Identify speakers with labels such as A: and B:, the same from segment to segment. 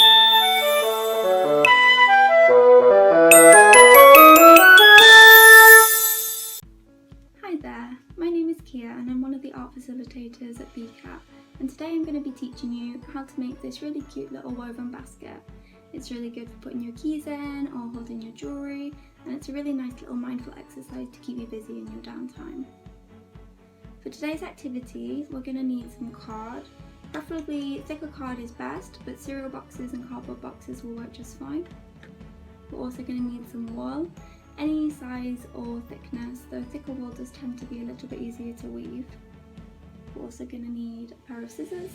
A: Hi there, my name is Kia and I'm one of the art facilitators at BCAT, and today I'm going to be teaching you how to make this really cute little woven basket. It's really good for putting your keys in or holding your jewellery, and it's a really nice little mindful exercise to keep you busy in your downtime. For today's activity, we're going to need some card. Preferably thicker card is best, but cereal boxes and cardboard boxes will work just fine. We're also going to need some wool, any size or thickness, though thicker wool does tend to be a little bit easier to weave. We're also going to need a pair of scissors,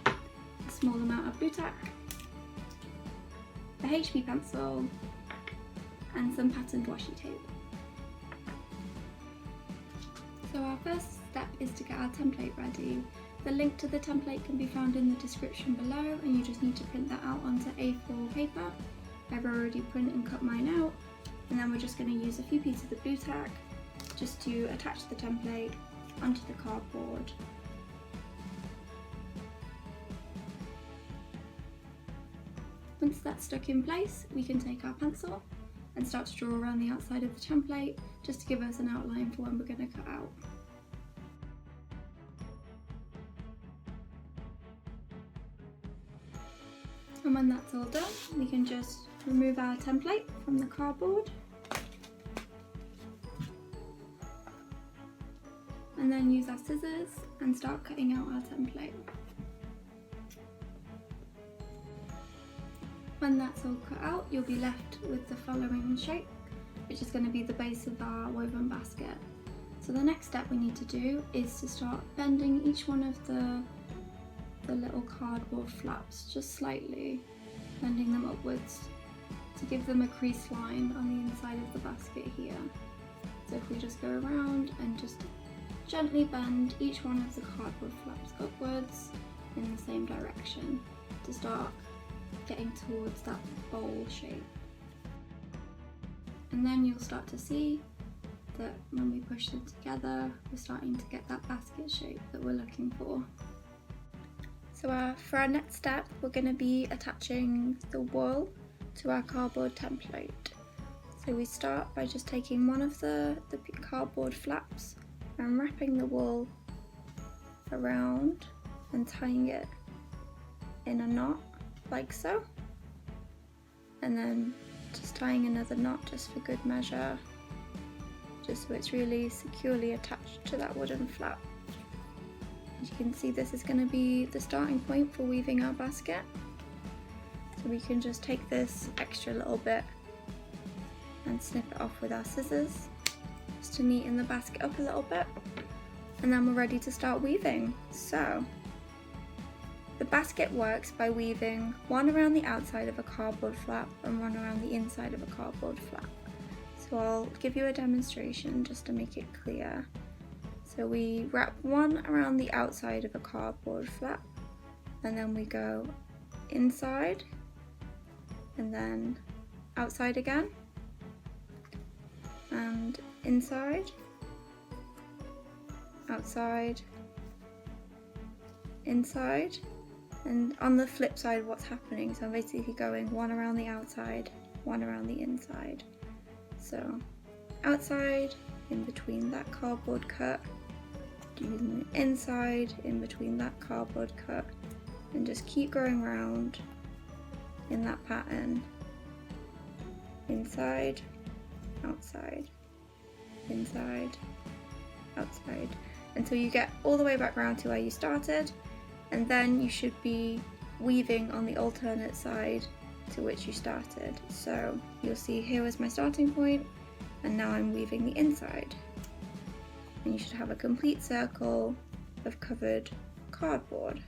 A: a small amount of blue tack, a HB pencil, and some patterned washi tape. So our first step is to get our template ready. The link to the template can be found in the description below, and you just need to print that out onto A4 paper. I've already printed and cut mine out, and then we're just going to use a few pieces of blue tack just to attach the template onto the cardboard. Once that's stuck in place, we can take our pencil and start to draw around the outside of the template just to give us an outline for when we're going to cut out. And when that's all done, we can just remove our template from the cardboard and then use our scissors and start cutting out our template. When that's all cut out, you'll be left with the following shape, which is going to be the base of our woven basket. So the next step we need to do is to start bending each one of the little cardboard flaps just slightly, bending them upwards to give them a crease line on the inside of the basket here. So if we just go around and just gently bend each one of the cardboard flaps upwards in the same direction to start getting towards that bowl shape. And then you'll start to see that when we push them together, we're starting to get that basket shape that we're looking for. So for our next step, we're going to be attaching the wool to our cardboard template. So we start by just taking one of the cardboard flaps and wrapping the wool around and tying it in a knot like so, and then just tying another knot just for good measure, just so it's really securely attached to that wooden flap. As you can see, this is going to be the starting point for weaving our basket. So we can just take this extra little bit and snip it off with our scissors just to neaten the basket up a little bit, and then we're ready to start weaving. So the basket works by weaving one around the outside of a cardboard flap and one around the inside of a cardboard flap. So I'll give you a demonstration just to make it clear. So we wrap one around the outside of a cardboard flap, and then we go inside and then outside again, and inside, outside, inside, and on the flip side what's happening. So I'm basically going one around the outside, one around the inside. So outside, in between that cardboard cut, doing the inside, in between that cardboard cut, and just keep going around in that pattern. Inside, outside, inside, outside, until you get all the way back around to where you started, and then you should be weaving on the alternate side to which you started. So you'll see here was my starting point, and now I'm weaving the inside, and you should have a complete circle of covered cardboard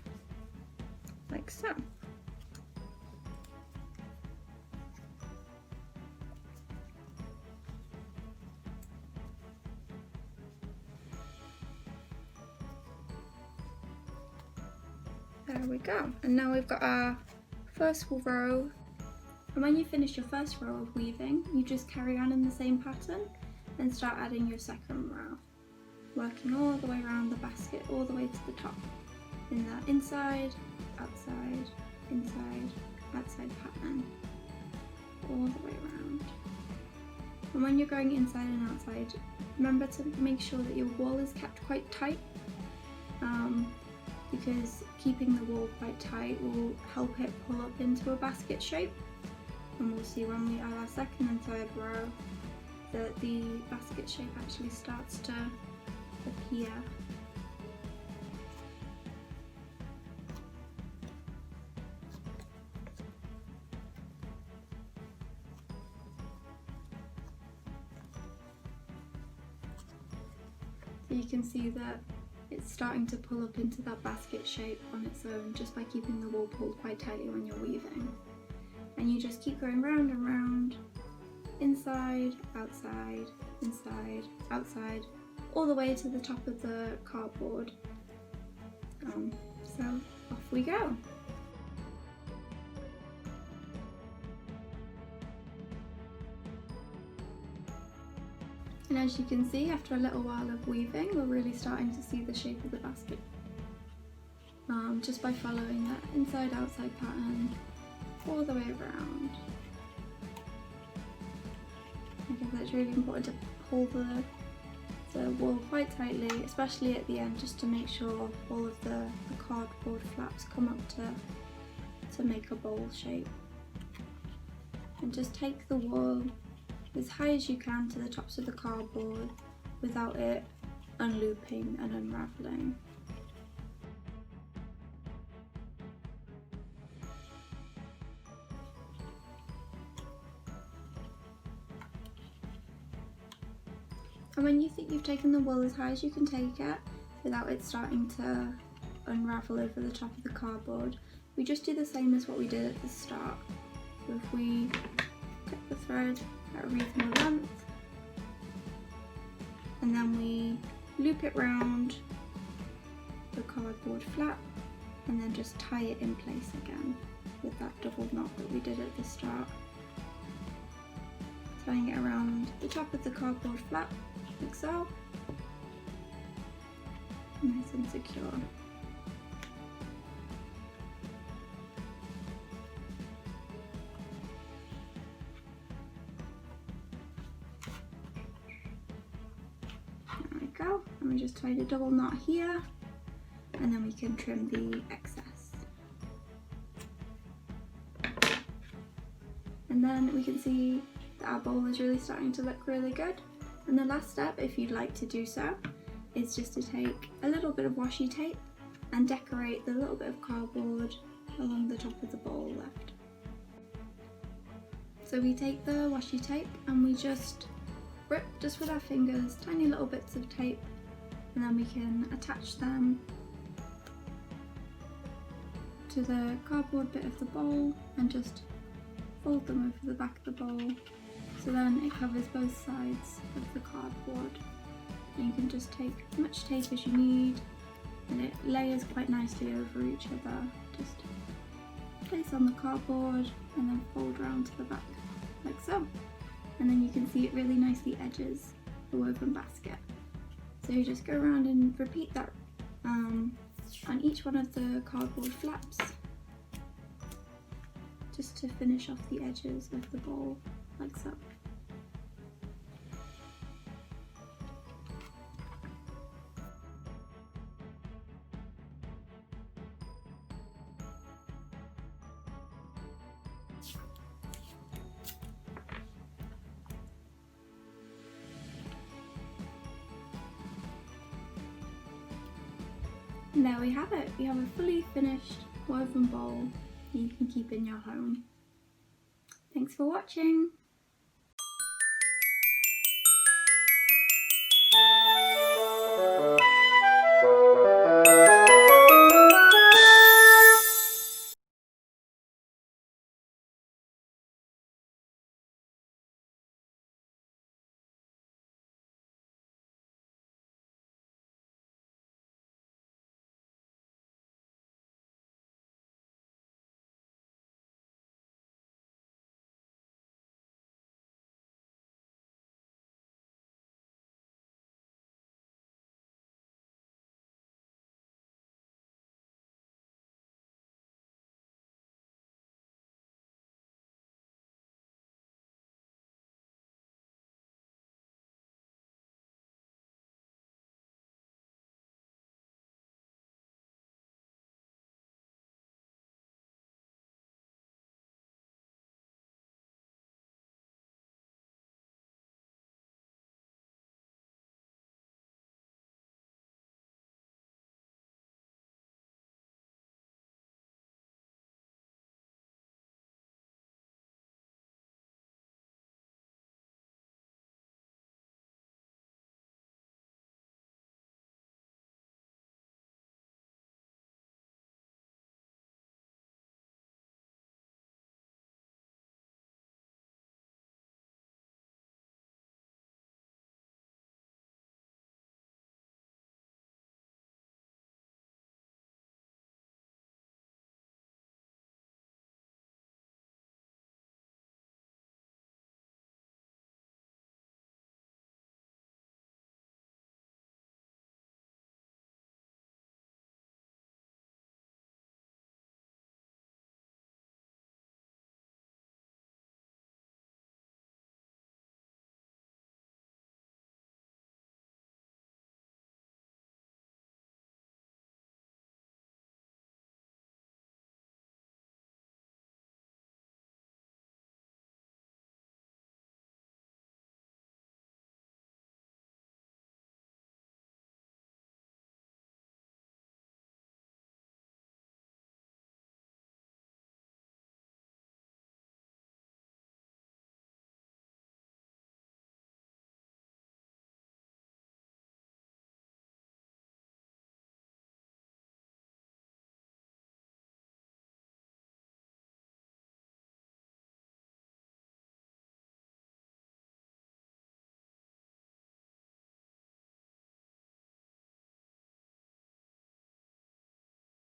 A: like so. There we go, and now we've got our first row, and when you finish your first row of weaving, you just carry on in the same pattern and start adding your second row, working all the way around the basket, all the way to the top, in that inside, outside, inside, outside pattern, all the way around. And when you're going inside and outside, remember to make sure that your wall is kept quite tight, because keeping the wall quite tight will help it pull up into a basket shape. And we'll see when we add our second and third row that the basket shape actually starts to appear. So you can see that it's starting to pull up into that basket shape on its own just by keeping the wall pulled quite tightly when you're weaving. And you just keep going round and round, inside, outside, inside, outside, all the way to the top of the cardboard. So off we go. And as you can see, after a little while of weaving, we're really starting to see the shape of the basket. Just by following that inside-outside pattern all the way around. I guess it's really important to hold the wall quite tightly, especially at the end, just to make sure all of the cardboard flaps come up to make a bowl shape. And just take the wool as high as you can to the tops of the cardboard without it unlooping and unraveling. And when you think you've taken the wool as high as you can take it without it starting to unravel over the top of the cardboard, we just do the same as what we did at the start. So if we cut the thread at a reasonable length, and then we loop it round the cardboard flap and then just tie it in place again with that double knot that we did at the start. Tying it around the top of the cardboard flap like so, nice and secure. There we go, and we just tied a double knot here, and then we can trim the excess. And then we can see that our bowl is really starting to look really good. And the last step, if you'd like to do so, is just to take a little bit of washi tape and decorate the little bit of cardboard along the top of the bowl left. So we take the washi tape and we just rip, just with our fingers, tiny little bits of tape, and then we can attach them to the cardboard bit of the bowl and just fold them over the back of the bowl. So then it covers both sides of the cardboard. And you can just take as much tape as you need, and it layers quite nicely over each other. Just place on the cardboard and then fold around to the back like so. And then you can see it really nicely edges the woven basket. So you just go around and repeat that on each one of the cardboard flaps, just to finish off the edges of the bowl like so. And there we have it. We have a fully finished woven bowl that you can keep in your home. Thanks for watching.